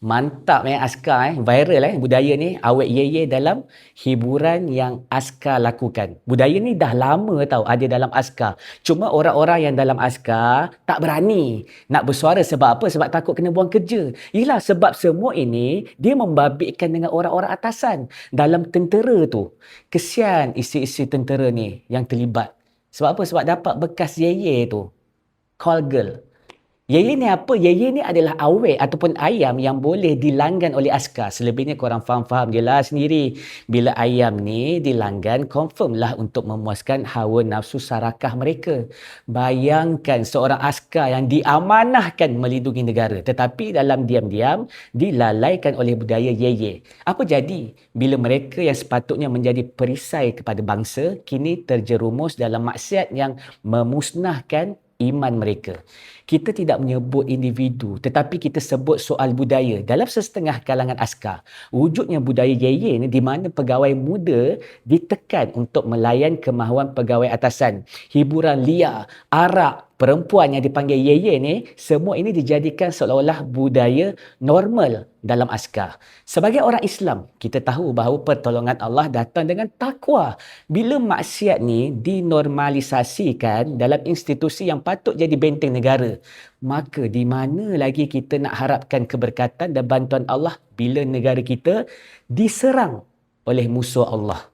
Mantap Askar viral budaya ni awet ye dalam hiburan yang Askar lakukan. Budaya ni dah lama tau ada dalam Askar. Cuma orang-orang yang dalam Askar tak berani nak bersuara sebab apa? Sebab takut kena buang kerja. Yelah sebab semua ini dia membabitkan dengan orang-orang atasan. Dalam tentera tu, kesian isteri-isteri tentera ni yang terlibat. Sebab apa? Sebab dapat bekas ye tu. Call girl. Ye ni apa? Ye ni adalah awet ataupun ayam yang boleh dilanggan oleh askar. Selebihnya korang faham-faham je lah sendiri. Bila ayam ni dilanggan, confirm lah untuk memuaskan hawa nafsu sarakah mereka. Bayangkan seorang askar yang diamanahkan melindungi negara. Tetapi dalam diam-diam dilalaikan oleh budaya ye. Apa jadi bila mereka yang sepatutnya menjadi perisai kepada bangsa kini terjerumus dalam maksiat yang memusnahkan iman mereka. Kita tidak menyebut individu tetapi kita sebut soal budaya dalam setengah kalangan askar. Wujudnya budaya ye ni di mana pegawai muda ditekan untuk melayan kemahuan pegawai atasan. Hiburan liar, arak, perempuan yang dipanggil ye ni, semua ini dijadikan seolah-olah budaya normal dalam askar. Sebagai orang Islam, kita tahu bahawa pertolongan Allah datang dengan takwa. Bila maksiat ni dinormalisasikan dalam institusi yang patut jadi benteng negara, maka di mana lagi kita nak harapkan keberkatan dan bantuan Allah bila negara kita diserang oleh musuh Allah.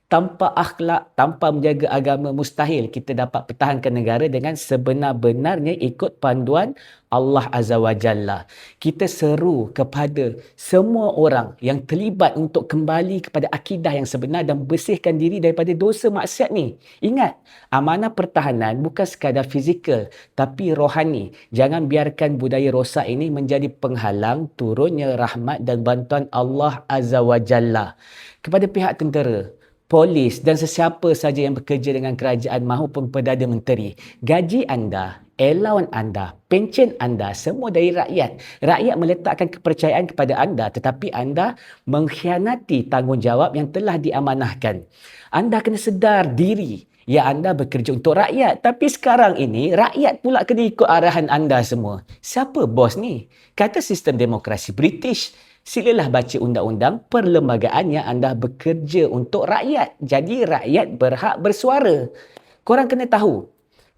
Tanpa akhlak, tanpa menjaga agama, mustahil kita dapat pertahankan negara dengan sebenar-benarnya ikut panduan Allah Azza wa Jalla. Kita seru kepada semua orang yang terlibat untuk kembali kepada akidah yang sebenar dan bersihkan diri daripada dosa maksiat ni. Ingat, amanah pertahanan bukan sekadar fizikal tapi rohani. Jangan biarkan budaya rosak ini menjadi penghalang turunnya rahmat dan bantuan Allah Azza wa Jalla. Kepada pihak tentera, polis dan sesiapa saja yang bekerja dengan kerajaan maupun Perdana Menteri, gaji anda, allowance anda, pencen anda semua dari rakyat. Rakyat meletakkan kepercayaan kepada anda tetapi anda mengkhianati tanggungjawab yang telah diamanahkan. Anda kena sedar diri. Ya, anda bekerja untuk rakyat. Tapi sekarang ini, rakyat pula kena ikut arahan anda semua. Siapa bos ni? Kata sistem demokrasi British, silalah baca undang-undang perlembagaan yang anda bekerja untuk rakyat. Jadi rakyat berhak bersuara. Korang kena tahu,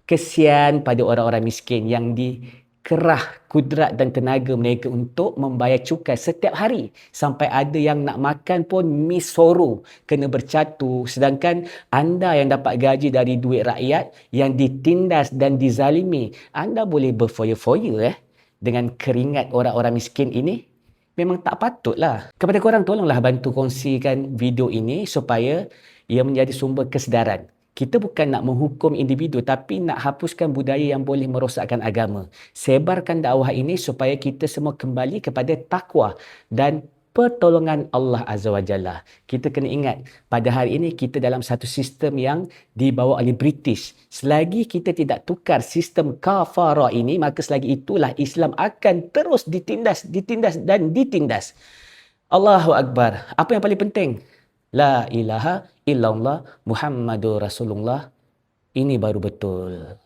kesian pada orang-orang miskin yang dikerah kudrat dan tenaga mereka untuk membayar cukai setiap hari. Sampai ada yang nak makan pun mi soro kena bercatu. Sedangkan anda yang dapat gaji dari duit rakyat yang ditindas dan dizalimi, anda boleh berfoya-foya dengan keringat orang-orang miskin ini. Memang tak patutlah. Kepada korang tolonglah bantu kongsikan video ini supaya ia menjadi sumber kesedaran. Kita bukan nak menghukum individu tapi nak hapuskan budaya yang boleh merosakkan agama. Sebarkan dakwah ini supaya kita semua kembali kepada takwa dan pertolongan Allah Azza wa Jalla. Kita kena ingat, pada hari ini kita dalam satu sistem yang dibawa oleh British. Selagi kita tidak tukar sistem kafarah ini, maka selagi itulah Islam akan terus ditindas dan ditindas. Allahu Akbar. Apa yang paling penting? La ilaha illallah Muhammadur Rasulullah. Ini baru betul.